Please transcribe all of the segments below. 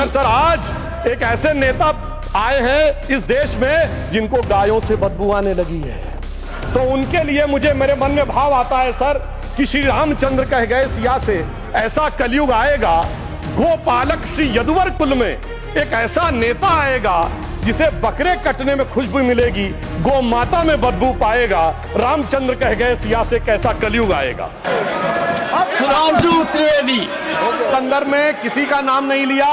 Sir आज एक ऐसे नेता आए हैं इस देश में जिनको गायों से बदबू आने लगी है, तो उनके लिए मुझे मेरे मन में भाव आता है सर कि श्री रामचंद्र कह गए सिया से ऐसा कलयुग आएगा, गोपालक श्री यदुवर कुल में एक ऐसा नेता आएगा जिसे बकरे कटने में खुशबू मिलेगी, गौ माता में बदबू पाएगा। रामचंद्र कह गए सिया से कैसा कलयुग आएगा। सुधांशु त्रिवेदी अंदर में किसी का नाम नहीं लिया।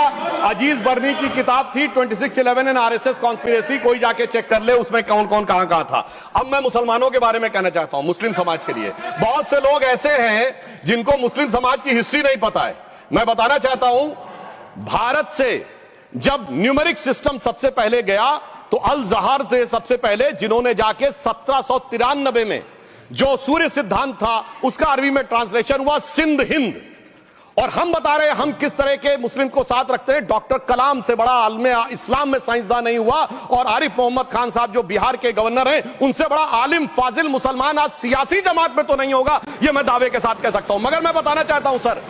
अजीज बर्नी की किताब थी 2611 एंड आरएसएस कॉन्स्पिरेसी, कोई जाके चेक कर ले उसमें कौन कौन कहां कहां था। अब मैं मुसलमानों के बारे में कहना चाहता हूं, मुस्लिम समाज के लिए बहुत से लोग ऐसे हैं जिनको मुस्लिम समाज की हिस्ट्री नहीं पता है। मैं बताना चाहता हूं, भारत से जब न्यूमेरिक सिस्टम सबसे पहले गया तो अल जहार थे सबसे पहले जिन्होंने जाके 1793 में जो सूर्य सिद्धांत था उसका अरबी में ट्रांसलेशन हुआ सिंध हिंद। और हम बता रहे हैं हम किस तरह के मुस्लिम को साथ रखते हैं। डॉक्टर कलाम से बड़ा आलिम इस्लाम में साइंसदान नहीं हुआ, और आरिफ मोहम्मद खान साहब जो बिहार के गवर्नर हैं उनसे बड़ा आलिम फाजिल मुसलमान आज सियासी जमात में तो नहीं होगा, यह मैं दावे के साथ कह सकता हूं। मगर मैं बताना चाहता हूं सर,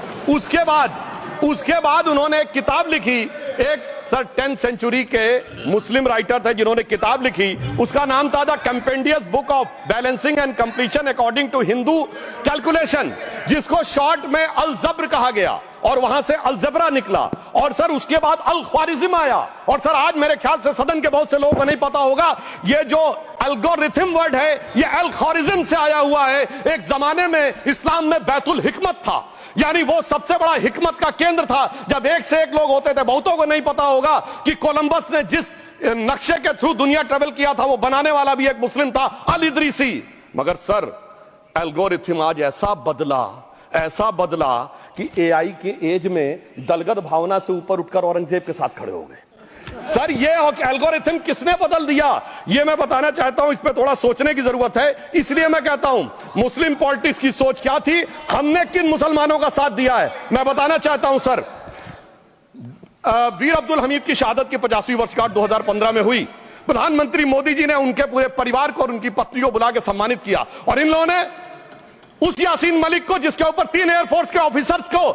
उसके बाद उन्होंने एक किताब लिखी, एक सर 10th सेंचुरी के मुस्लिम राइटर थे जिन्होंने किताब लिखी, उसका नाम था the compendious book of balancing and completion according to Hindu calculation, जिसको शॉर्ट में अल जब्र कहा गया और वहां से अलजबरा निकला। और सर उसके बाद अल ख्वारिज्म आया। और सर आज मेरे ख्याल से सदन के बहुत से लोगों को नहीं पता होगा, ये जो एल्गोरिथम वर्ड है ये अल ख्वारिज्म से आया हुआ है। एक जमाने में इस्लाम में बैतुल हिकमत था, यानी वो सबसे बड़ा हिकमत का केंद्र था। जब एक से एक लोग होते थे, बहुतों को नहीं पता होगा कि कोलंबस ने जिस नक्शे के थ्रू दुनिया ट्रेवल किया था वो बनाने वाला भी एक मुस्लिम था, अल इदरीसी। मगर सर एल्गोरिथम आज ऐसा बदला कि एआई के एज में दलगत भावना से ऊपर उठकर औरंगजेब के साथ खड़े हो गए। सर ये एल्गोरिथम किसने बदल दिया, ये मैं बताना चाहता हूं। इस पे थोड़ा सोचने की जरूरत है। इसलिए मैं कहता हूं मुस्लिम पॉलिटिक्स की सोच क्या थी, हमने किन मुसलमानों का साथ दिया है। मैं बताना चाहता हूं सर, वीर अब्दुल हमीद की शहादत की 50वीं वर्षगांठ 2015 में हुई। प्रधानमंत्री मोदी जी ने उनके पूरे परिवार को और उनकी पत्नी को बुला के सम्मानित किया, और इन लोगों ने उस यासीन मलिक को जिसके ऊपर 3 एयरफोर्स के ऑफिसर्स को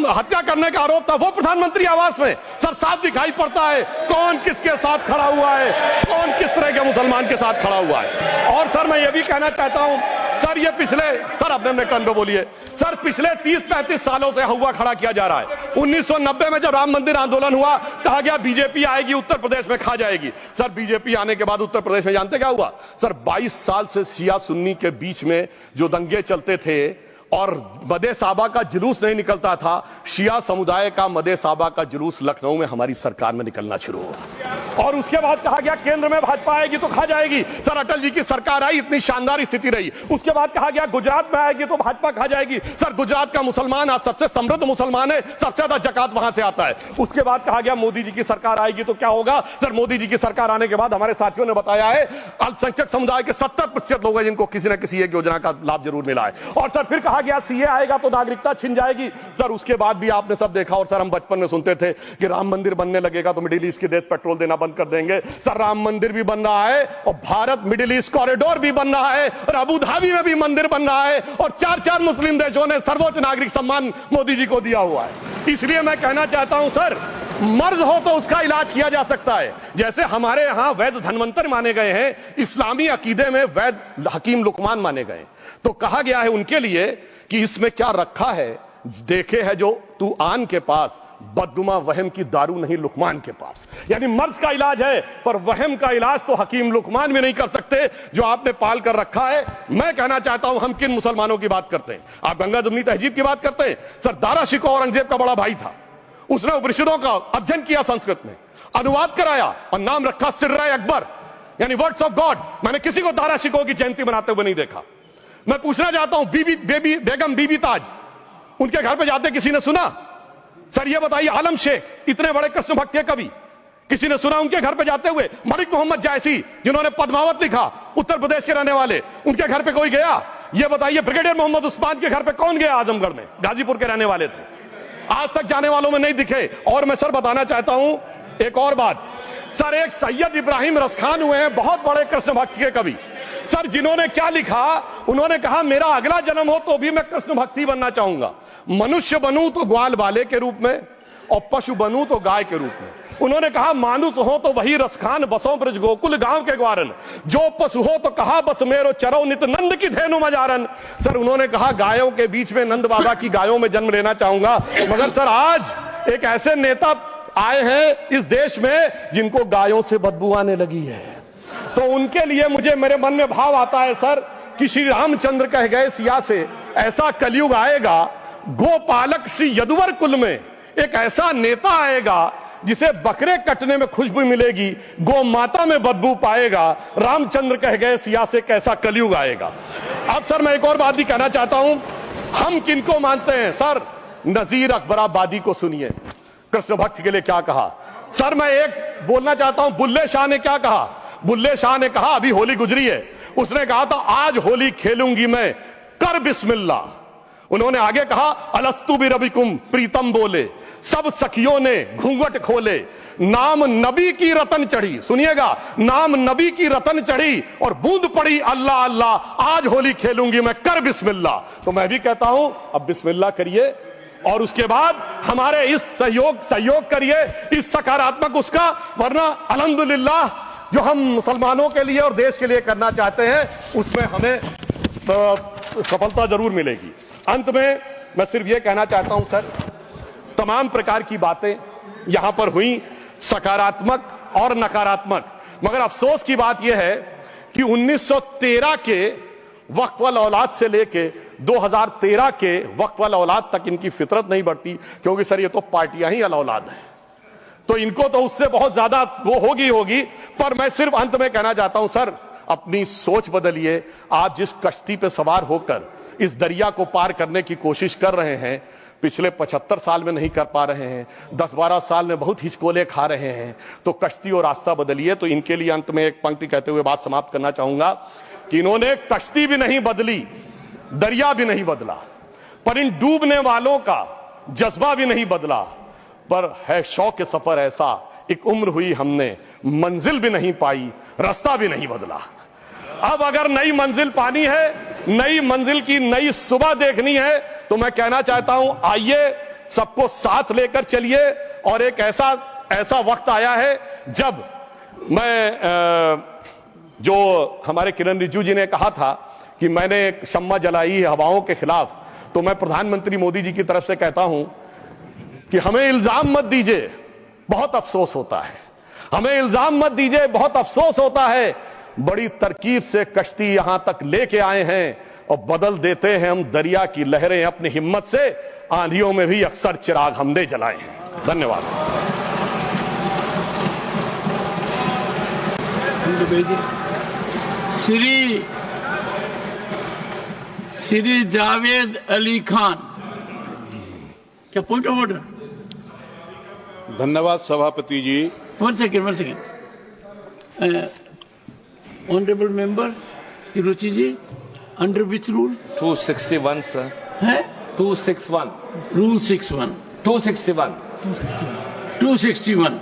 हत्या करने का आरोप था, वो प्रधानमंत्री आवास में सर साफ दिखाई पड़ता है कौन किसके साथ खड़ा हुआ है, कौन किस तरह के मुसलमान के साथ खड़ा हुआ है। और सर मैं ये भी कहना चाहता हूं सर, ये पिछले सर अपने टर्न पे बोलिए सर, पिछले 30-35 सालों से हुआ खड़ा किया जा रहा है। 1990 में जब राम मंदिर आंदोलन हुआ, कहा गया बीजेपी आएगी उत्तर प्रदेश में खा जाएगी। सर बीजेपी आने के बाद उत्तर प्रदेश में जानते क्या हुआ सर, 22 साल से शिया सुन्नी के बीच में जो दंगे चलते थे और मदे साबा का जुलूस नहीं निकलता था, शिया समुदाय का मदे साबा का जुलूस लखनऊ में हमारी सरकार में निकलना शुरू हुआ। और उसके बाद कहा गया केंद्र में भाजपा आएगी तो खा जाएगी। सर अटल जी की सरकार आई, इतनी शानदार स्थिति रही। उसके बाद कहा गया गुजरात में आएगी तो भाजपा खा जाएगी। सर गुजरात का मुसलमान आज सबसे समृद्ध मुसलमान है, सबसे ज्यादा जकात वहां से आता है। उसके बाद कहा गया मोदी जी की सरकार आएगी तो क्या होगा। सर मोदी जी की सरकार आने के बाद हमारे साथियों ने बताया है अल्पसंख्यक समुदाय के 70% लोग हैं जिनको किसी न किसी एक योजना का लाभ जरूर मिला है। और सर फिर कहा गया सीए आएगा तो नागरिकता छिन जाएगी। सर उसके बाद भी आपने सब देखा, और सर हम बचपन में सुनते थे कि राम मंदिर बनने लगेगा तो मिडिल ईस्ट के देश पेट्रोल देना बंद कर देंगे। सर राम मंदिर भी बन रहा है और भारत मिडिल ईस्ट कॉरिडोर भी बन रहा है और अबू धाबी में भी मंदिर बन रहा है, और 4 मुस्लिम देशों ने सर्वोच्च नागरिक सम्मान मोदी जी को दिया हुआ है। इसलिए मैं कहना चाहता हूं सर, मर्ज हो तो उसका इलाज किया जा सकता है। जैसे हमारे यहां वैद धनवंतर माने गए हैं, इस्लामी अकीदे में वैद हकीम लुकमान माने गए, तो कहा गया है उनके लिए कि इसमें क्या रखा है, देखे है जो तू आन के पास, बदगुमा वहम की दारू नहीं लुकमान के पास। यानी मर्ज का इलाज है पर वहम का इलाज तो हकीम लुकमान भी नहीं कर सकते जो आपने पाल कर रखा है। मैं कहना चाहता हूं हम किन मुसलमानों की बात करते हैं। आप गंगा जमुनी तहजीब की बात करते हैं। सर दारा शिकोह औरंगजेब का बड़ा भाई था, उसने उपनिषदों का अध्ययन किया, संस्कृत में अनुवाद कराया और नाम रखा सिर्रा अकबर, यानी वर्ड्स ऑफ गॉड। मैंने किसी को दारा शिकोह की जयंती मनाते हुए नहीं देखा। मैं पूछना चाहता हूं बेगम बीबी ताज, उनके घर पे जाते किसी ने सुना। सर ये बताइए आलम शेख, इतने बड़े कृष्ण भक्त के कवि, किसी ने सुना उनके घर पे जाते हुए। मलिक मोहम्मद जायसी जिन्होंने पद्मावत लिखा, उत्तर प्रदेश के रहने वाले, उनके घर पे कोई गया? ये बताइए ब्रिगेडियर मोहम्मद उस्मान के घर पे कौन गया? आजमगढ़ में, गाजीपुर के रहने वाले थे, आज तक जाने वालों में नहीं दिखे। और मैं सर बताना चाहता हूं एक और बात, सर एक सैयद इब्राहिम रसखान हुए हैं, बहुत बड़े कृष्ण भक्त के कवि। सर जिन्होंने क्या लिखा, उन्होंने कहा मेरा अगला जन्म हो तो भी मैं कृष्ण भक्ति बनना चाहूंगा, मनुष्य बनूं तो ग्वाल बाले के रूप में, और पशु बनूं तो गाय के रूप में। उन्होंने कहा मानुष हो तो वही रसखान बसों ब्रज गोकुल गांव के ग्वारन, जो पशु हो तो कहा बस मेरो चरो नित नंद की धेनु मजारन। सर उन्होंने कहा गायों के बीच में नंद बाबा की गायों में जन्म लेना चाहूंगा, मगर सर आज एक ऐसे नेता आए हैं इस देश में जिनको गायों से बदबू आने लगी है, तो उनके लिए मुझे मेरे मन में भाव आता है सर कि श्री रामचंद्र कह गए सिया से ऐसा कलयुग आएगा, गोपालक श्री यदुवर कुल में एक ऐसा नेता आएगा जिसे बकरे कटने में खुशबू मिलेगी, गौ माता में बदबू पाएगा। रामचंद्र कह गए सिया से कैसा कलयुग आएगा। अब सर मैं एक और बात भी कहना चाहता हूं, हम किनको मानते हैं सर? नजीर अकबराबादी को सुनिए, कृष्ण भक्त के लिए क्या कहा। सर मैं एक बोलना चाहता हूं, बुल्ले शाह ने क्या कहा? बुल्ले शाह ने कहा, अभी होली गुजरी है, उसने कहा था आज होली खेलूंगी मैं, कर बिस्मिल्लाह। उन्होंने आगे कहा अलस्तु बिरबिकुम प्रीतम बोले, सब सखियों ने घूंघट खोले, नाम नबी की रतन चढ़ी, सुनिएगा, नाम नबी की रतन चढ़ी और बूंद पड़ी अल्लाह अल्लाह, आज होली खेलूंगी मैं, कर बिस्मिल्लाह। तो मैं भी कहता हूं अब बिस्मिल्लाह करिए और उसके बाद हमारे इस सहयोग करिए, इस सकारात्मक उसका, वरना अल्हम्दुलिल्लाह जो हम मुसलमानों के लिए और देश के लिए करना चाहते हैं उसमें हमें सफलता जरूर मिलेगी। अंत में मैं सिर्फ यह कहना चाहता हूं सर, तमाम प्रकार की बातें यहां पर हुई, सकारात्मक और नकारात्मक, मगर अफसोस की बात यह है कि 1913 के वक्फ वाल औलाद से लेके 2013 के वक्फ वाल औलाद तक इनकी फितरत नहीं बढ़ती, क्योंकि सर ये तो पार्टियां ही अल औलाद हैं, तो इनको तो उससे बहुत ज्यादा वो होगी। पर मैं सिर्फ अंत में कहना चाहता हूं सर, अपनी सोच बदलिए। आप जिस कश्ती पे सवार होकर इस दरिया को पार करने की कोशिश कर रहे हैं, पिछले 75 साल में नहीं कर पा रहे हैं, 10-12 साल में बहुत हिचकोले खा रहे हैं, तो कश्ती और रास्ता बदलिए। तो इनके लिए अंत में एक पंक्ति कहते हुए बात समाप्त करना चाहूंगा कि इन्होंने कश्ती भी नहीं बदली, दरिया भी नहीं बदला, पर इन डूबने वालों का जज्बा भी नहीं बदला, पर है शौक सफर ऐसा, एक उम्र हुई हमने मंजिल भी नहीं पाई, रास्ता भी नहीं बदला। अब अगर नई मंजिल पानी है, नई मंजिल की नई सुबह देखनी है, तो मैं कहना चाहता हूं आइए सबको साथ लेकर चलिए। और एक ऐसा वक्त आया है जब मैं जो हमारे किरण रिजिजू जी ने कहा था कि मैंने शम्मा जलाई हवाओं के खिलाफ, तो मैं प्रधानमंत्री मोदी जी की तरफ से कहता हूं कि हमें इल्जाम मत दीजिए, बहुत अफसोस होता है, हमें इल्जाम मत दीजिए, बहुत अफसोस होता है। बड़ी तरकीब से कश्ती यहां तक लेके आए हैं और बदल देते हैं हम दरिया की लहरें अपनी हिम्मत से, आंधियों में भी अक्सर चिराग हमने जलाए हैं। धन्यवाद। श्री जावेद अली खान, क्या पॉइंट ऑफ ऑर्डर? धन्यवाद सभापति जी। One second honourable member Tiruchi ji, under which rule? 261 sir है 261 rule 61 261 261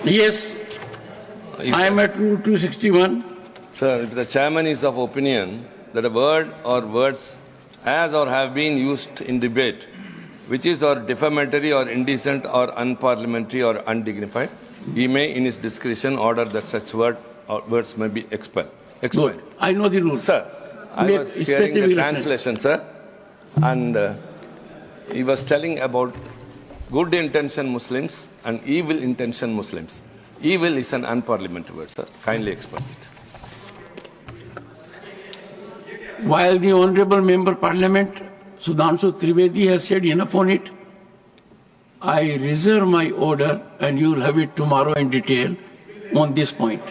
Yes, I am at rule 261. Sir, if the chairman is of opinion that a word or words as or have been used in debate which is or defamatory or indecent or unparliamentary or undignified, he may in his discretion order that such word or words may be expelled. Good. I know the rule. Sir, I was hearing the translation, sir, and he was telling about good intention Muslims and evil intention Muslims. Evil is an unparliamentary word, sir. Kindly explain it. While the Honorable Member Parliament Sudhanshu Trivedi has said enough on it, I reserve my order and you will have it tomorrow in detail on this point.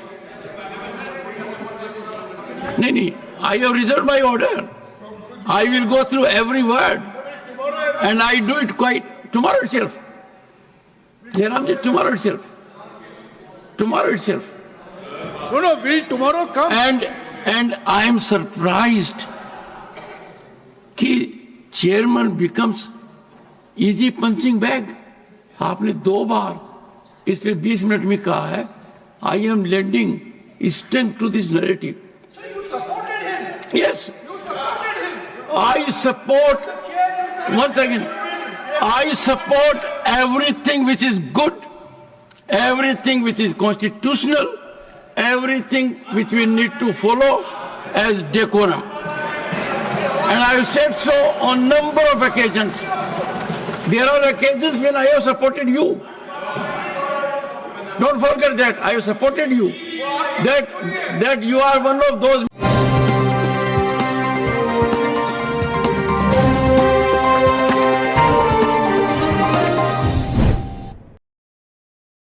No, I have reserved my order. I will go through every word and I do it quite tomorrow itself. Jairamji, tomorrow itself. Tomorrow itself. No, will tomorrow come? And I am surprised कि chairman becomes easy punching bag. आपने 2 बार पिछले 20 minute में कहा है I am lending strength to this narrative. So you supported him? Yes. You supported him? I support. Once again. I support everything which is good, everything which is constitutional, everything which we need to follow as decorum. And I have said so on number of occasions. There are occasions when I have supported you. Don't forget that I have supported you. That you are one of those